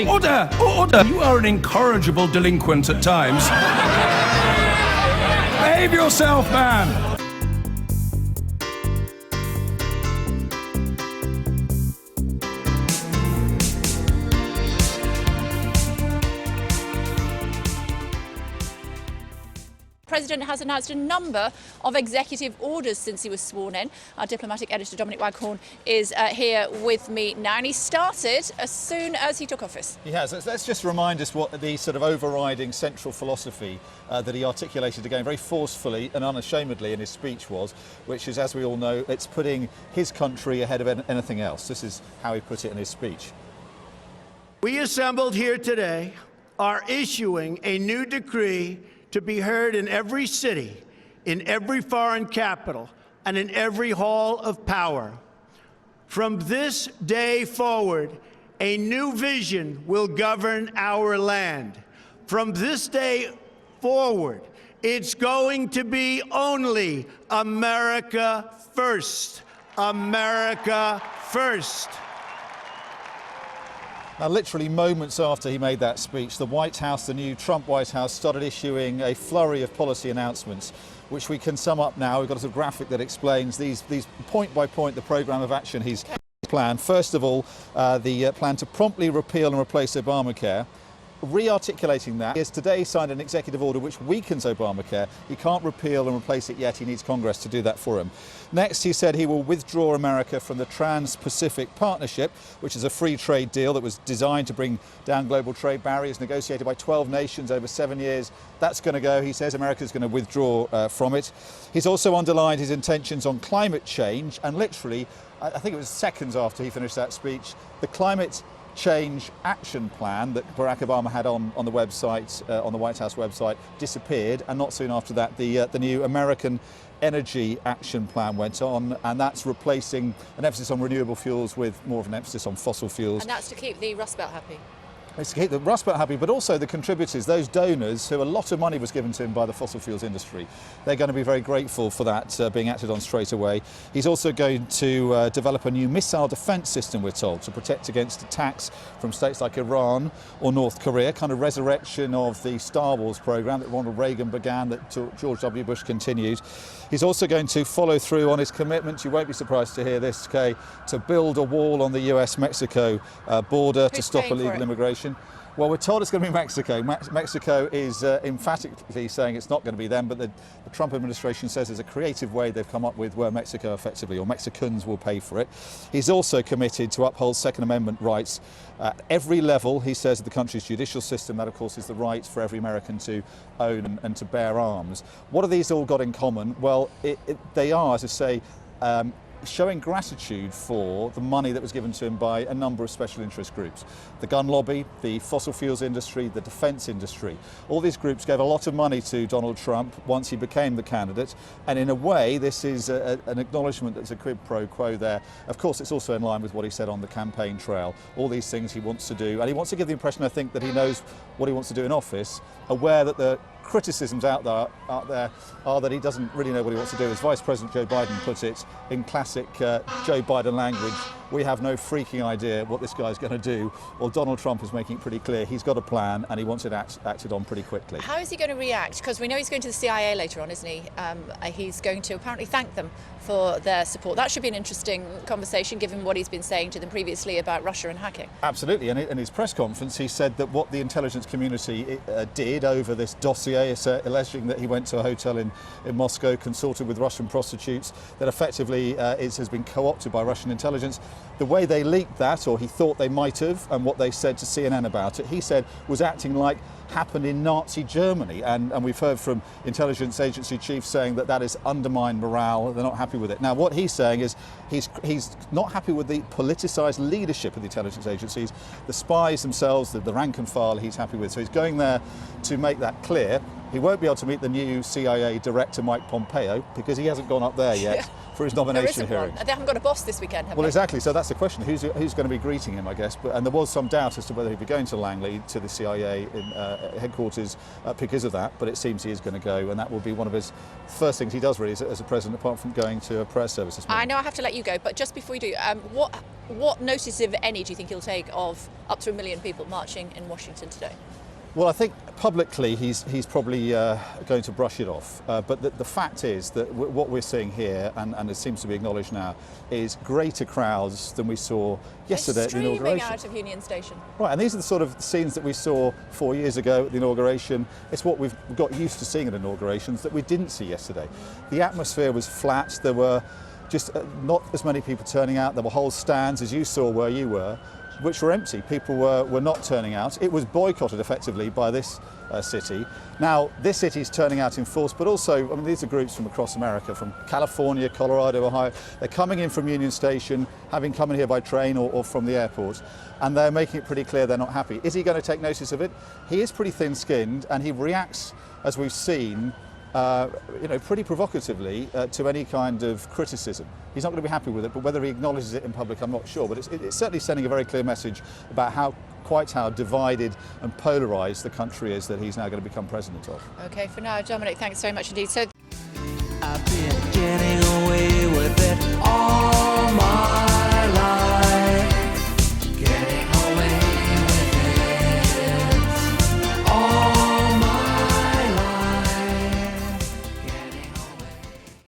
Order! Order! You are an incorrigible delinquent at times. Behave yourself, man! The President has announced a number of executive orders since he was sworn in. Our diplomatic editor, Dominic Waghorn, is here with me now, and he started as soon as he took office. He has. Let's just remind us what the sort of overriding central philosophy that he articulated again very forcefully and unashamedly in his speech was, which is, as we all know, it's putting his country ahead of anything else. This is how he put it in his speech. We assembled here today are issuing a new decree to be heard in every city, in every foreign capital, and in every hall of power. From this day forward, a new vision will govern our land. From this day forward, it's going to be only America first. America first. Now, literally moments after he made that speech, the White House, the new Trump White House, started issuing a flurry of policy announcements, which we can sum up now. We've got a graphic that explains these point by point, the programme of action he's planned. First of all, the plan to promptly repeal and replace Obamacare. Re-articulating that, he has today signed an executive order which weakens Obamacare. He can't repeal and replace it yet. He needs Congress to do that for him. Next, he said he will withdraw America from the Trans-Pacific Partnership, which is a free trade deal that was designed to bring down global trade barriers, negotiated by 12 nations over 7 years. That's going to go. He says America's going to withdraw from it. He's also underlined his intentions on climate change, and literally, I think it was seconds after he finished that speech, the climate change action plan that Barack Obama had on the website, on the White House website, disappeared, and not soon after that the new American Energy Action Plan went on, and that's replacing an emphasis on renewable fuels with more of an emphasis on fossil fuels. And that's to keep the Rust Belt happy. It's to keep the Rust Belt happy, but also the contributors, those donors who a lot of money was given to him by the fossil fuels industry. They're going to be very grateful for that being acted on straight away. He's also going to develop a new missile defence system, we're told, to protect against attacks from states like Iran or North Korea, kind of resurrection of the Star Wars programme that Ronald Reagan began, that George W. Bush continued. He's also going to follow through on his commitment, you won't be surprised to hear this, Kay, to build a wall on the US-Mexico border to stop illegal immigration. Well, we're told it's going to be Mexico. Mexico is emphatically saying it's not going to be them, but the Trump administration says there's a creative way they've come up with where Mexico effectively, or Mexicans, will pay for it. He's also committed to uphold Second Amendment rights at every level, he says, of the country's judicial system. That, of course, is the right for every American to own and to bear arms. What have these all got in common? Well, they are, as I say, showing gratitude for the money that was given to him by a number of special interest groups. The gun lobby, the fossil fuels industry, the defence industry. All these groups gave a lot of money to Donald Trump once he became the candidate, and in a way this is an acknowledgement that there's a quid pro quo there. Of course, it's also in line with what he said on the campaign trail. All these things he wants to do, and he wants to give the impression, I think, that he knows what he wants to do in office, aware that the criticisms out there are that he doesn't really know what he wants to do. As Vice President Joe Biden put it in classic Joe Biden language, we have no freaking idea what this guy's going to do. Well, Donald Trump is making it pretty clear he's got a plan and he wants it acted on pretty quickly. How is he going to react? Because we know he's going to the CIA later on, isn't he? He's going to apparently thank them for their support. That should be an interesting conversation, given what he's been saying to them previously about Russia and hacking. Absolutely, and in his press conference he said that what the intelligence community did over this dossier, alleging that he went to a hotel in Moscow, consulted with Russian prostitutes, that effectively has been co-opted by Russian intelligence. The way they leaked that, or he thought they might have, and what they said to CNN about it, he said was acting like happened in Nazi Germany, and we've heard from intelligence agency chiefs saying that that has undermined morale. They're not happy with it. Now, what he's saying is he's not happy with the politicised leadership of the intelligence agencies, the spies themselves, the rank and file he's happy with. So he's going there to make that clear. He won't be able to meet the new CIA Director, Mike Pompeo, because he hasn't gone up there yet for his There nomination isn't hearing. one. They haven't got a boss this weekend, have Well, they? exactly. So that's the question. Who's going to be greeting him, I guess? And there was some doubt as to whether he'd be going to Langley, to the CIA headquarters because of that. But it seems he is going to go, and that will be one of his first things he does really as a president, apart from going to a prayer service this morning. I know I have to let you go, but just before you do, what notice, if any, do you think he'll take of up to 1 million people marching in Washington today? Well, I think publicly he's probably going to brush it off. But the fact is that what we're seeing here, and it seems to be acknowledged now, is greater crowds than we saw yesterday at the Streaming inauguration. out of Union Station. Right, and these are the sort of scenes that we saw 4 years ago at the inauguration. It's what we've got used to seeing at inaugurations that we didn't see yesterday. The atmosphere was flat. There were just not as many people turning out. There were whole stands, as you saw where you were, which were empty. People were not turning out. It was boycotted effectively by this city. Now, this city is turning out in force, but also, I mean, these are groups from across America, from California, Colorado, Ohio. They're coming in from Union Station, having come in here by train or from the airport, and they're making it pretty clear they're not happy. Is he going to take notice of it? He is pretty thin-skinned, and he reacts, as we've seen, pretty provocatively to any kind of criticism. He's not going to be happy with it, but whether he acknowledges it in public, I'm not sure. But it's certainly sending a very clear message about how divided and polarised the country is that he's now going to become president of. Okay, for now, Dominic, thanks very much indeed. So